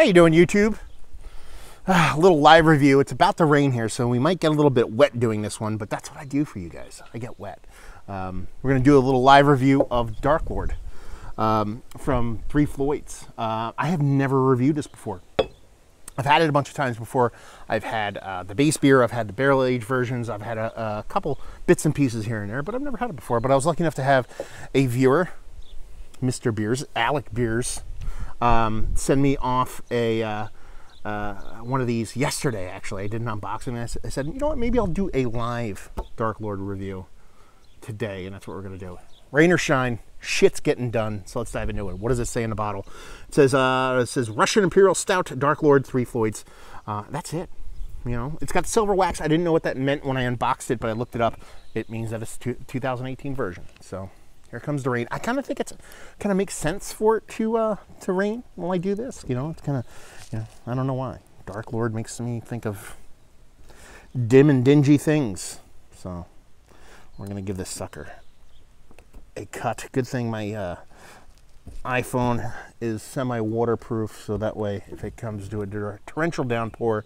How you doing, YouTube? A little live review. It's about to rain here, so we might get a little bit wet doing this one, but that's what I do for you guys. I get wet. We're going to do a little live review of Dark Lord from Three Floyds. I have never reviewed this before. I've had it a bunch of times before. I've had the base beer, I've had the barrel aged versions, I've had a couple bits and pieces here and there, but I've never had it before. But I was lucky enough to have a viewer, Mr. Beers, Alec Beers, send me off a one of these yesterday. Actually, I did an unboxing and I said, you know what, maybe I'll do a live Dark Lord review today, and that's what we're gonna do. Rain or shine, shit's getting done, so let's dive into it. What does it say in the bottle? It says Russian Imperial Stout, Dark Lord, Three Floyds. That's it. You know, it's got silver wax. I didn't know what that meant when I unboxed it, but I looked it up. It means that it's 2018 version. So here comes the rain. I kind of think it's kind of makes sense for it to rain while I do this. You know, it's kind of, you know, I don't know why. Dark Lord makes me think of dim and dingy things. So we're gonna give this sucker a cut. Good thing my iPhone is semi-waterproof, so that way if it comes to a torrential downpour,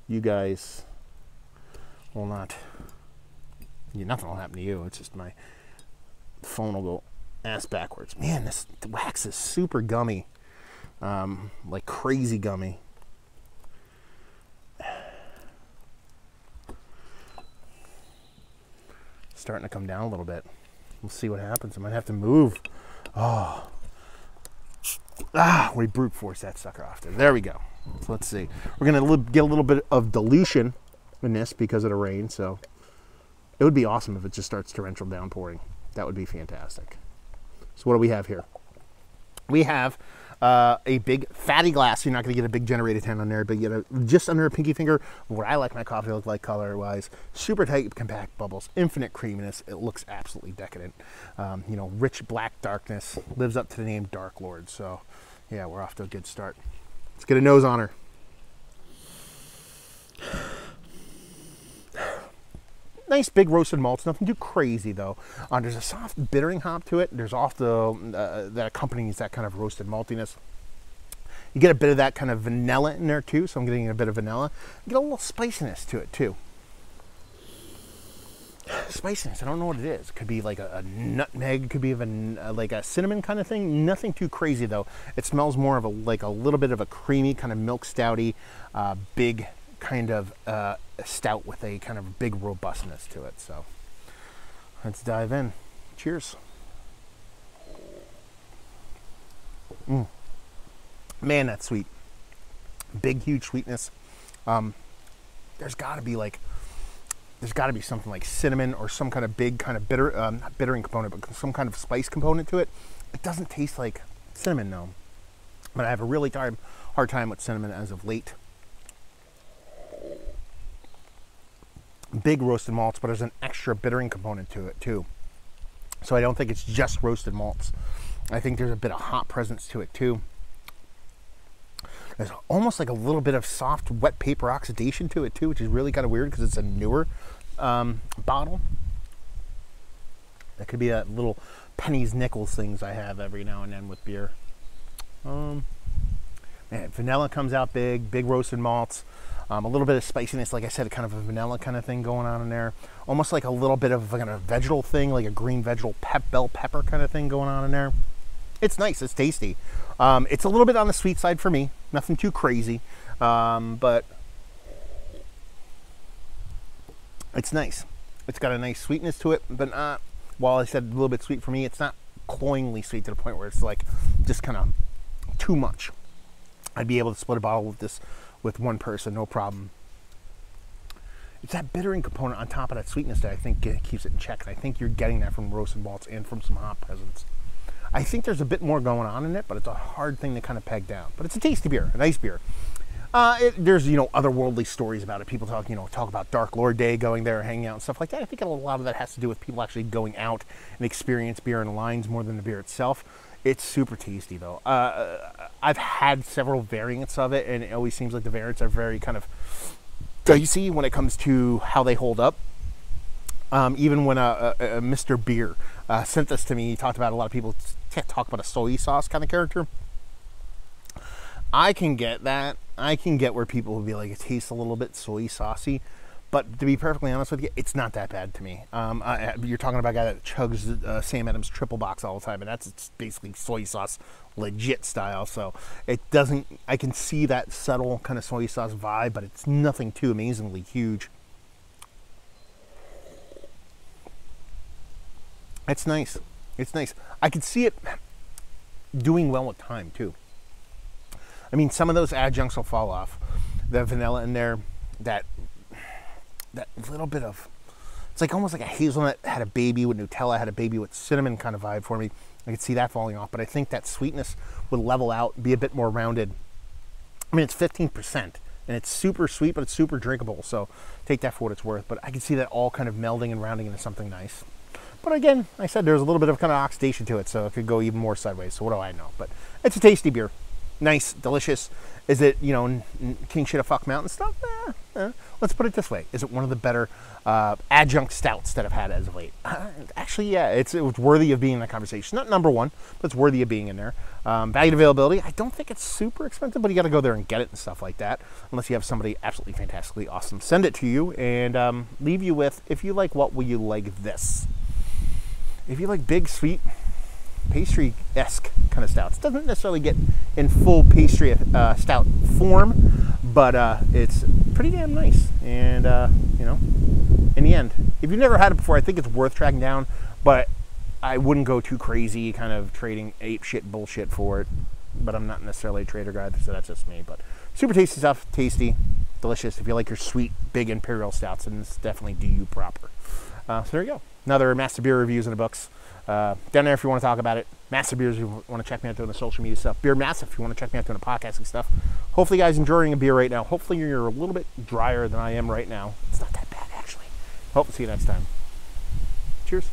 you guys will not, nothing will happen to you. It's just my phone will go ass backwards. Man, this wax is super gummy, like crazy gummy. Starting to come down a little bit. We'll see what happens. I might have to move. Oh, we brute force that sucker off there. There we go. So let's see. We're gonna get a little bit of dilution in this because of the rain. So it would be awesome if it just starts torrential downpouring. That would be fantastic. So what do we have here? We have a big fatty glass. You're not going to get a big generated 10 on there, but you get just under a pinky finger. What I like my coffee to look like color-wise. Super tight, compact bubbles, infinite creaminess. It looks absolutely decadent. You know, rich black darkness. Lives up to the name Dark Lord. So, yeah, we're off to a good start. Let's get a nose on her. Nice big roasted malts, nothing too crazy though. There's a soft bittering hop to it. There's off the that accompanies that kind of roasted maltiness. You get a bit of that kind of vanilla in there too, so I'm getting a bit of vanilla. You get a little spiciness to it too. Spiciness, I don't know what it is. It could be like a nutmeg, it could be like a cinnamon kind of thing. Nothing too crazy though. It smells more of like a little bit of a creamy kind of milk stouty, big kind of stout with a kind of big robustness to it. So let's dive in. Cheers. Man, that's sweet. Big, huge sweetness. There's got to be something like cinnamon or some kind of big kind of bitter, not bittering component, but some kind of spice component to it. It doesn't taste like cinnamon, no. But I have a really hard time with cinnamon as of late. Big roasted malts, but there's an extra bittering component to it too. So I don't think it's just roasted malts. I think there's a bit of hop presence to it too. There's almost like a little bit of soft wet paper oxidation to it too, which is really kind of weird because it's a newer bottle. That could be that little pennies nickels things I have every now and then with beer. Man, vanilla comes out big roasted malts. A little bit of spiciness, like I said, kind of a vanilla kind of thing going on in there. Almost like a little bit of kind of vegetal thing, like a green vegetal bell pepper kind of thing going on in there. It's nice, it's tasty. It's a little bit on the sweet side for me. Nothing too crazy, but it's nice. It's got a nice sweetness to it, but not, while I said a little bit sweet for me, it's not cloyingly sweet to the point where it's like just kind of too much. I'd be able to split a bottle with this with one person, no problem. It's that bittering component on top of that sweetness that I think keeps it in check. And I think you're getting that from roasted malts and from some hop presence. I think there's a bit more going on in it, but it's a hard thing to kind of peg down. But it's a tasty beer, a nice beer. There's, you know, otherworldly stories about it. People talk about Dark Lord Day, going there, hanging out and stuff like that. I think a lot of that has to do with people actually going out and experience beer in lines more than the beer itself. It's super tasty though. I've had several variants of it, and it always seems like the variants are very kind of dicey when it comes to how they hold up. Even when Mr. Beer sent this to me, he talked about a lot of people talk about a soy sauce kind of character. I can get that. I can get where people will be like, it tastes a little bit soy saucy. But to be perfectly honest with you, it's not that bad to me. You're talking about a guy that chugs Sam Adams triple box all the time, and it's basically soy sauce legit style. So it doesn't, I can see that subtle kind of soy sauce vibe, but it's nothing too amazingly huge. It's nice. It's nice. I can see it doing well with time too. I mean, some of those adjuncts will fall off. The vanilla in there, that little bit of, it's like almost like a hazelnut had a baby with Nutella, had a baby with cinnamon kind of vibe for me. I could see that falling off, but I think that sweetness would level out, be a bit more rounded. I mean, it's 15%, and it's super sweet, but it's super drinkable, so take that for what it's worth. But I can see that all kind of melding and rounding into something nice. But again, I said there's a little bit of kind of oxidation to it, so it could go even more sideways, so what do I know? But it's a tasty beer. Nice, delicious. Is it, you know, king shit of fuck mountain stuff? Let's put it this way. Is it one of the better adjunct stouts that I've had as of late? Actually, yeah, it was worthy of being in that conversation. Not number one, but it's worthy of being in there. Value availability, I don't think it's super expensive, but you got to go there and get it and stuff like that, unless you have somebody absolutely fantastically awesome send it to you and leave you with, if you like what, will you like this? If you like big, sweet, pastry-esque kind of stouts. It doesn't necessarily get in full pastry stout form, but it's pretty damn nice. And, you know, in the end, if you've never had it before, I think it's worth tracking down, but I wouldn't go too crazy kind of trading ape shit bullshit for it. But I'm not necessarily a trader guy, so that's just me. But super tasty stuff, tasty, delicious. If you like your sweet, big imperial stouts, then it's definitely do you proper. So there you go. Another Master Beer reviews in the books. Down there if you want to talk about it. Master Beers if you want to check me out doing the social media stuff. Beer Massive if you want to check me out doing the podcasting stuff. Hopefully you guys enjoying a beer right now. Hopefully you're a little bit drier than I am right now. It's not that bad actually. Hope to see you next time. Cheers.